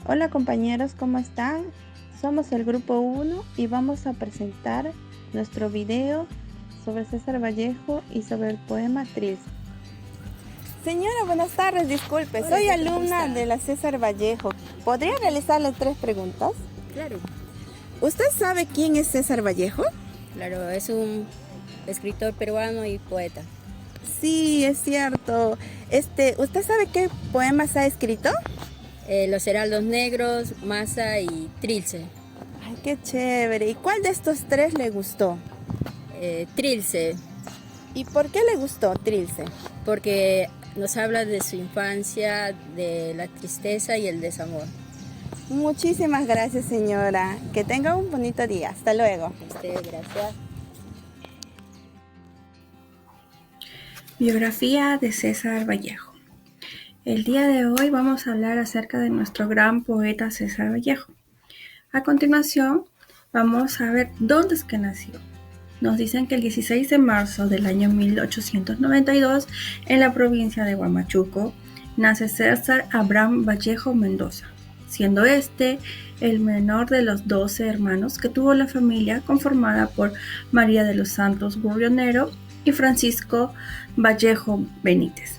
Hola compañeros, ¿cómo están? Somos el grupo 1 y vamos a presentar nuestro video sobre César Vallejo y sobre el poema Trilce. Señora, buenas tardes, disculpe, Hola, soy ¿cómo alumna está? de la César Vallejo. ¿Podría realizarle 3 preguntas? Claro, ¿Usted sabe quién es César Vallejo? claro, es un escritor peruano y poeta. Sí, es cierto. ¿Usted sabe qué poemas ha escrito? Los Heraldos Negros, Masa y Trilce. Ay, qué chévere. ¿Y cuál de estos 3 le gustó? Trilce, ¿Y por qué le gustó Trilce? porque nos habla de su infancia, de la tristeza y el desamor. Muchísimas gracias, señora. Que tenga un bonito día. Hasta luego. Gracias. Biografía de César Vallejo. El día de hoy vamos a hablar acerca de nuestro gran poeta César Vallejo. A continuación, vamos a ver dónde es que nació. Nos dicen que el 16 de marzo del año 1892, en la provincia de Huamachuco, nace César Abraham Vallejo Mendoza, siendo este el menor de los 12 hermanos que tuvo la familia conformada por María de los Santos Gurrionero y Francisco Vallejo Benítez.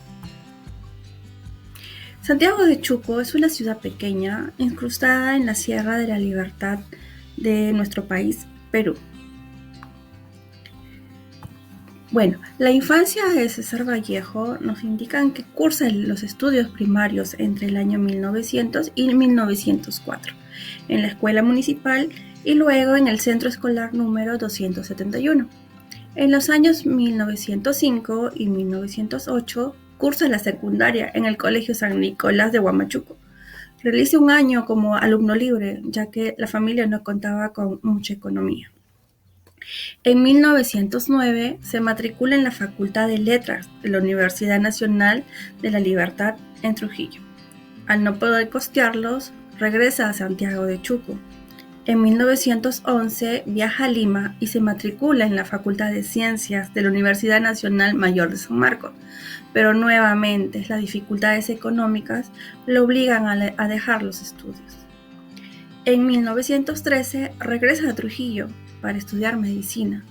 Santiago de Chuco es una ciudad pequeña incrustada en la Sierra de la Libertad de nuestro país, Perú. Bueno, la infancia de César Vallejo nos indican que cursa los estudios primarios entre el año 1900 y 1904 en la escuela municipal y luego en el centro escolar número 271. En los años 1905 y 1908 cursa la secundaria en el Colegio San Nicolás de Huamachuco. Realiza un año como alumno libre, ya que la familia no contaba con mucha economía. En 1909 se matricula en la Facultad de Letras de la Universidad Nacional de la Libertad en Trujillo. Al no poder costearlos, regresa a Santiago de Chuco. En 1911 viaja a Lima y se matricula en la Facultad de Ciencias de la Universidad Nacional Mayor de San Marcos, pero nuevamente las dificultades económicas lo obligan a dejar los estudios. En 1913 regresa a Trujillo para estudiar medicina.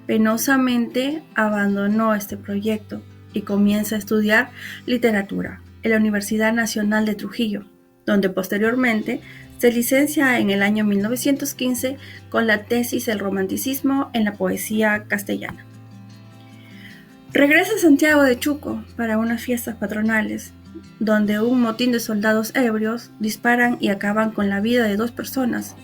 Penosamente abandonó este proyecto y comienza a estudiar literatura en la Universidad Nacional de Trujillo, donde posteriormente se licencia en el año 1915 con la tesis El romanticismo en la poesía castellana. Regresa a Santiago de Chuco para unas fiestas patronales, donde un motín de soldados ebrios disparan y acaban con la vida de 2 personas.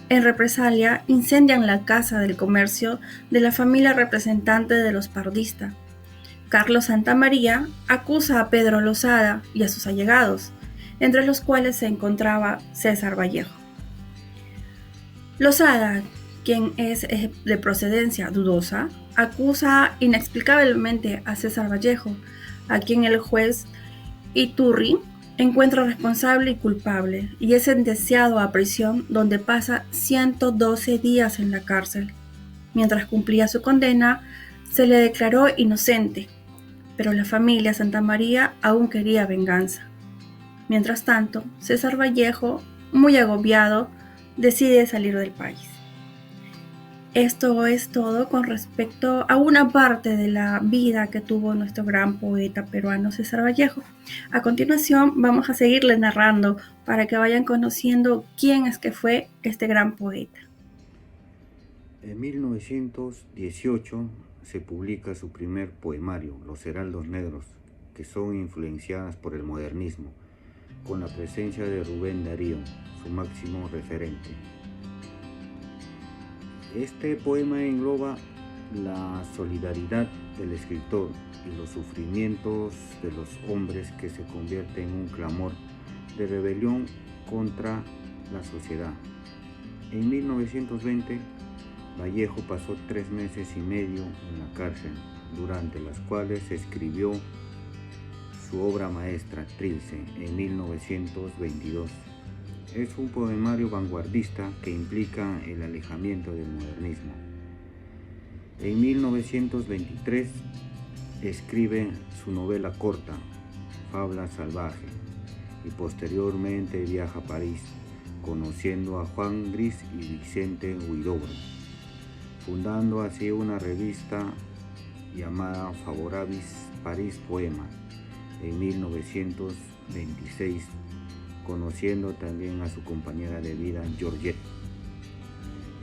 En represalia, incendian la casa del comercio de la familia representante de los Pardista. Carlos Santamaría acusa a Pedro Losada y a sus allegados, entre los cuales se encontraba César Vallejo. Losada, quien es de procedencia dudosa, acusa inexplicablemente a César Vallejo, a quien el juez Iturri encuentra responsable y culpable y es sentenciado a prisión, donde pasa 112 días en la cárcel. Mientras cumplía su condena, se le declaró inocente, pero la familia Santamaría aún quería venganza. Mientras tanto, César Vallejo, muy agobiado, decide salir del país. Esto es todo con respecto a una parte de la vida que tuvo nuestro gran poeta peruano César Vallejo. A continuación vamos a seguirle narrando para que vayan conociendo quién es que fue este gran poeta. En 1918 se publica su primer poemario, Los Heraldos Negros, que son influenciadas por el modernismo, con la presencia de Rubén Darío, su máximo referente. Este poema engloba la solidaridad del escritor y los sufrimientos de los hombres, que se convierte en un clamor de rebelión contra la sociedad. En 1920, Vallejo pasó 3 meses y medio en la cárcel, durante las cuales escribió su obra maestra, Trilce, en 1922. Es un poemario vanguardista que implica el alejamiento del modernismo. En 1923 escribe su novela corta, Fabla Salvaje, y posteriormente viaja a París, conociendo a Juan Gris y Vicente Huidobro, fundando así una revista llamada Favorabilis Paris Poema en 1926, conociendo también a su compañera de vida Georgette.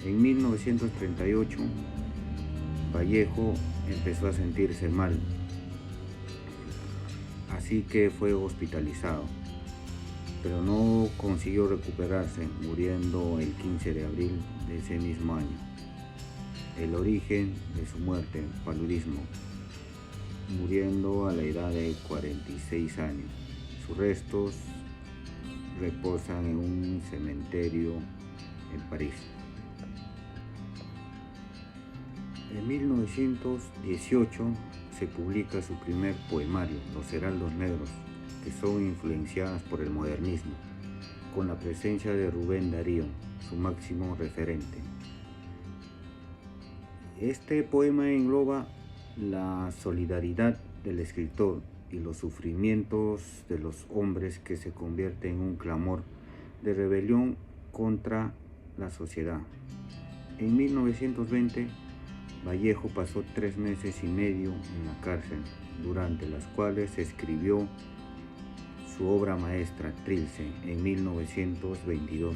En 1938, Vallejo empezó a sentirse mal, así que fue hospitalizado, pero no consiguió recuperarse, muriendo el 15 de abril de ese mismo año. El origen de su muerte, paludismo, muriendo a la edad de 46 años. Sus restos reposan en un cementerio en París. En 1918 se publica su primer poemario, Los Heraldos Negros, que son influenciadas por el modernismo, con la presencia de Rubén Darío, su máximo referente. Este poema engloba la solidaridad del escritor y los sufrimientos de los hombres que se convierte en un clamor de rebelión contra la sociedad. En 1920, Vallejo pasó 3 meses y medio en la cárcel, durante las cuales escribió su obra maestra, Trilce, en 1922.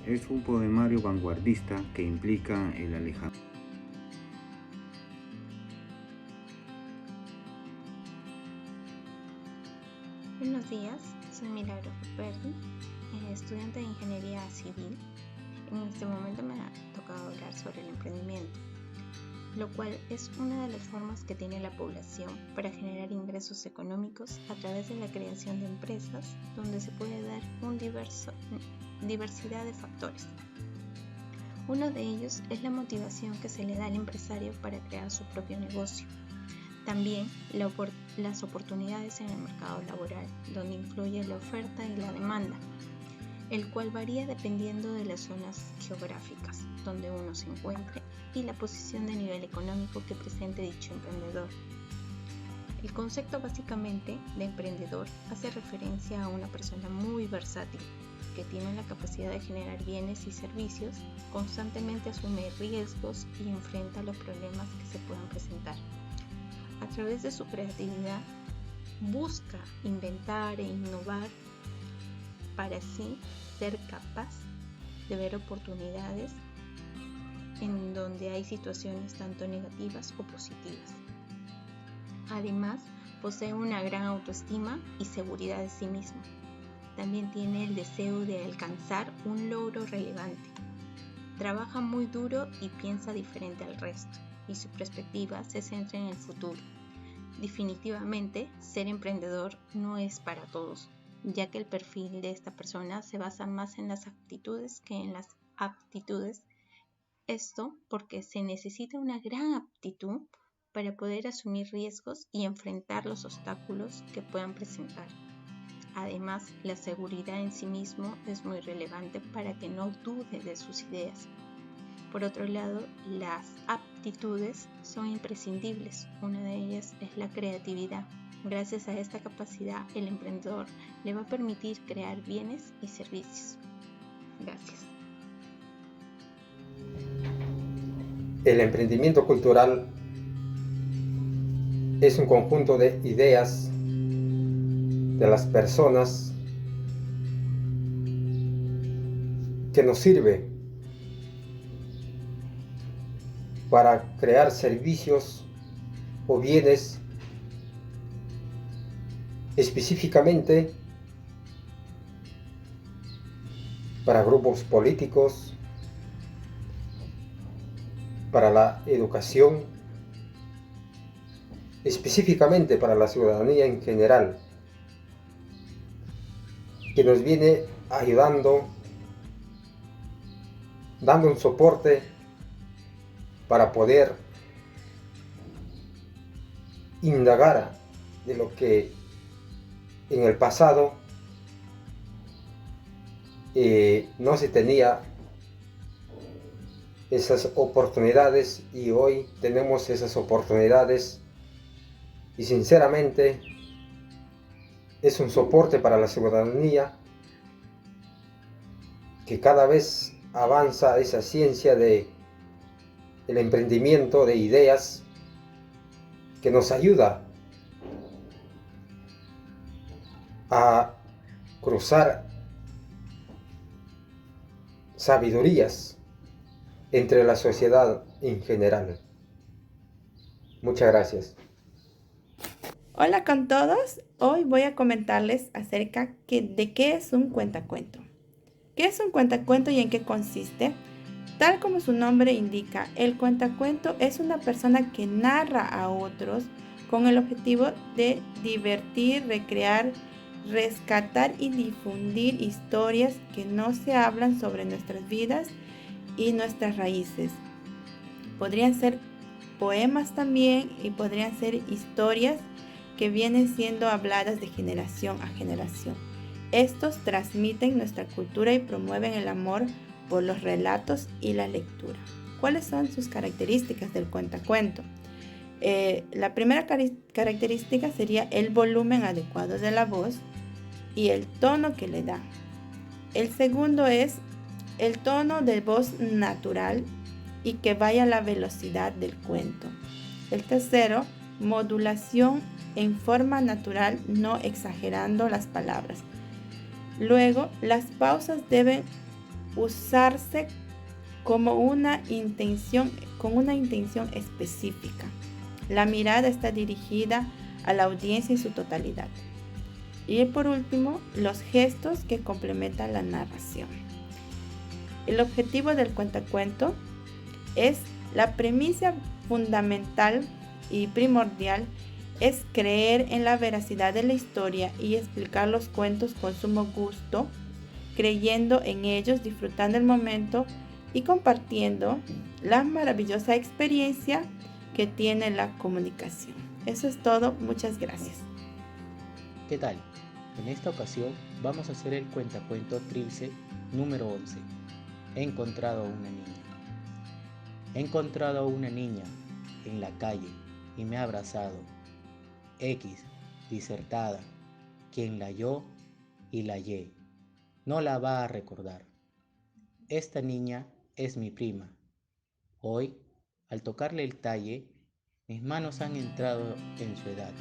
Es un poemario vanguardista que implica el alejamiento. Buenos días, soy Milagro Ruperti, estudiante de Ingeniería Civil. En este momento me ha tocado hablar sobre el emprendimiento, lo cual es una de las formas que tiene la población para generar ingresos económicos a través de la creación de empresas, donde se puede dar una diversidad de factores. Uno de ellos es la motivación que se le da al empresario para crear su propio negocio. También las oportunidades en el mercado laboral, donde influye la oferta y la demanda, el cual varía dependiendo de las zonas geográficas donde uno se encuentre y la posición de nivel económico que presente dicho emprendedor. El concepto básicamente de emprendedor hace referencia a una persona muy versátil que tiene la capacidad de generar bienes y servicios, constantemente asume riesgos y enfrenta los problemas que se puedan presentar. A través de su creatividad busca inventar e innovar para así ser capaz de ver oportunidades en donde hay situaciones tanto negativas o positivas. Además, posee una gran autoestima y seguridad de sí mismo. También tiene el deseo de alcanzar un logro relevante. Trabaja muy duro y piensa diferente al resto, y su perspectiva se centra en el futuro. Definitivamente, ser emprendedor no es para todos, ya que el perfil de esta persona se basa más en las actitudes que en las aptitudes. Esto porque se necesita una gran aptitud para poder asumir riesgos y enfrentar los obstáculos que puedan presentar. Además, la seguridad en sí mismo es muy relevante para que no dude de sus ideas. Por otro lado, las aptitudes son imprescindibles. Una de ellas es la creatividad. Gracias a esta capacidad, el emprendedor le va a permitir crear bienes y servicios. Gracias. El emprendimiento cultural es un conjunto de ideas de las personas que nos sirve para crear servicios o bienes específicamente para grupos políticos, para la educación, específicamente para la ciudadanía en general, que nos viene ayudando, dando un soporte para poder indagar de lo que en el pasado no se tenía esas oportunidades, y hoy tenemos esas oportunidades, y sinceramente es un soporte para la ciudadanía que cada vez avanza esa ciencia del emprendimiento de ideas que nos ayuda a cruzar sabidurías entre la sociedad en general. Muchas gracias. Hola con todos, hoy voy a comentarles acerca de qué es un cuentacuento. ¿Qué es un cuentacuento y en qué consiste? Tal como su nombre indica, el cuentacuento es una persona que narra a otros con el objetivo de divertir, recrear, rescatar y difundir historias que no se hablan sobre nuestras vidas y nuestras raíces. Podrían ser poemas también y podrían ser historias que vienen siendo habladas de generación a generación. Estos transmiten nuestra cultura y promueven el amor por los relatos y la lectura. ¿Cuáles son sus características del cuentacuento? La primera característica sería el volumen adecuado de la voz y el tono que le da. El segundo es el tono de voz natural y que vaya a la velocidad del cuento. El tercero, modulación en forma natural, no exagerando las palabras. Luego, las pausas deben usarse con una intención específica. La mirada está dirigida a la audiencia en su totalidad. Y por último, los gestos que complementan la narración. El objetivo del cuentacuento es la premisa fundamental y primordial es creer en la veracidad de la historia y explicar los cuentos con sumo gusto, creyendo en ellos, disfrutando el momento y compartiendo la maravillosa experiencia que tiene la comunicación. Eso es todo, muchas gracias. ¿Qué tal? En esta ocasión vamos a hacer el cuentacuento Trilce número 11. He encontrado a una niña. He encontrado a una niña en la calle y me ha abrazado. X, disertada, quien la halló y la hallé, no la va a recordar. Esta niña es mi prima. Hoy, al tocarle el talle, mis manos han entrado en su edad,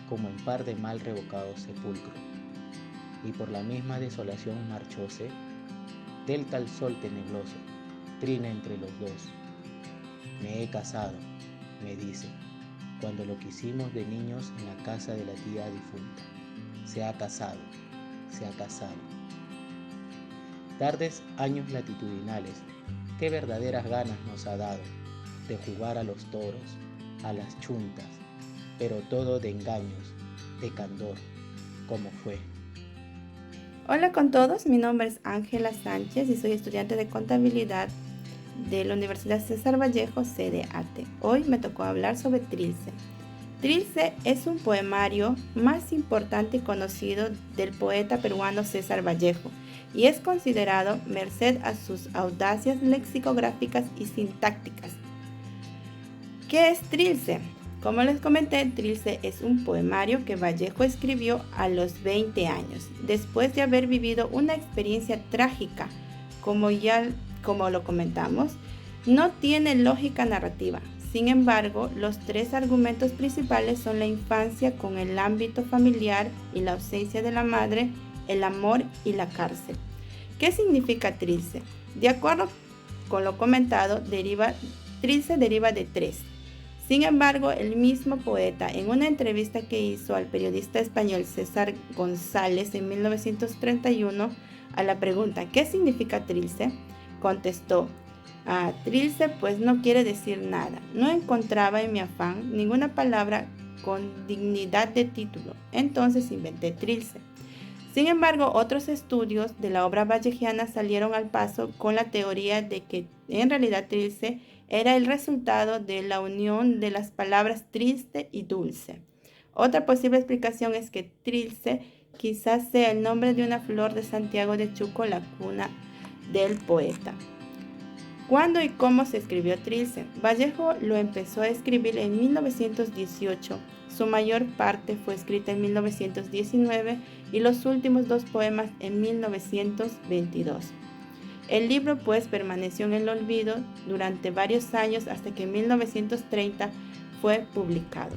como en par de mal revocado sepulcro, y por la misma desolación marchóse, del tal sol tenebroso, trina entre los dos. Me he casado, me dice, cuando lo quisimos de niños en la casa de la tía difunta. Se ha casado, se ha casado. Tardes años latitudinales, qué verdaderas ganas nos ha dado de jugar a los toros, a las chuntas, pero todo de engaños, de candor, como fue. Hola con todos, mi nombre es Ángela Sánchez y soy estudiante de contabilidad de la Universidad César Vallejo, sede ATE. Hoy me tocó hablar sobre Trilce. Trilce es un poemario más importante y conocido del poeta peruano César Vallejo y es considerado merced a sus audacias lexicográficas y sintácticas. ¿Qué es Trilce? Como les comenté, Trilce es un poemario que Vallejo escribió a los 20 años, después de haber vivido una experiencia trágica, como lo comentamos. No tiene lógica narrativa. Sin embargo, los tres argumentos principales son la infancia con el ámbito familiar y la ausencia de la madre, el amor y la cárcel. ¿Qué significa Trilce? De acuerdo con lo comentado, Trilce deriva de tres. Sin embargo, el mismo poeta, en una entrevista que hizo al periodista español César González en 1931, a la pregunta ¿qué significa Trilce?, contestó: Trilce pues no quiere decir nada. No encontraba en mi afán ninguna palabra con dignidad de título. Entonces inventé Trilce. Sin embargo, otros estudios de la obra vallejiana salieron al paso con la teoría de que en realidad Trilce era el resultado de la unión de las palabras triste y dulce. Otra posible explicación es que Trilce quizás sea el nombre de una flor de Santiago de Chuco, la cuna del poeta. ¿Cuándo y cómo se escribió Trilce? Vallejo lo empezó a escribir en 1918. Su mayor parte fue escrita en 1919 y los últimos 2 poemas en 1922. El libro pues permaneció en el olvido durante varios años hasta que en 1930 fue publicado.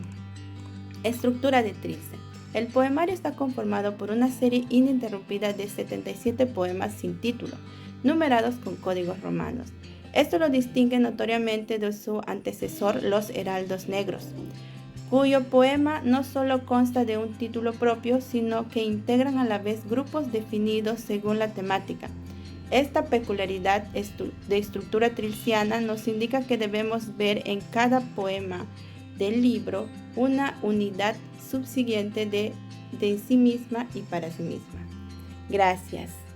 Estructura de Trilce. El poemario está conformado por una serie ininterrumpida de 77 poemas sin título, numerados con códigos romanos. Esto lo distingue notoriamente de su antecesor, Los Heraldos Negros, cuyo poema no solo consta de un título propio, sino que integran a la vez grupos definidos según la temática. Esta peculiaridad de estructura trilciana nos indica que debemos ver en cada poema del libro una unidad subsiguiente de sí misma y para sí misma. Gracias.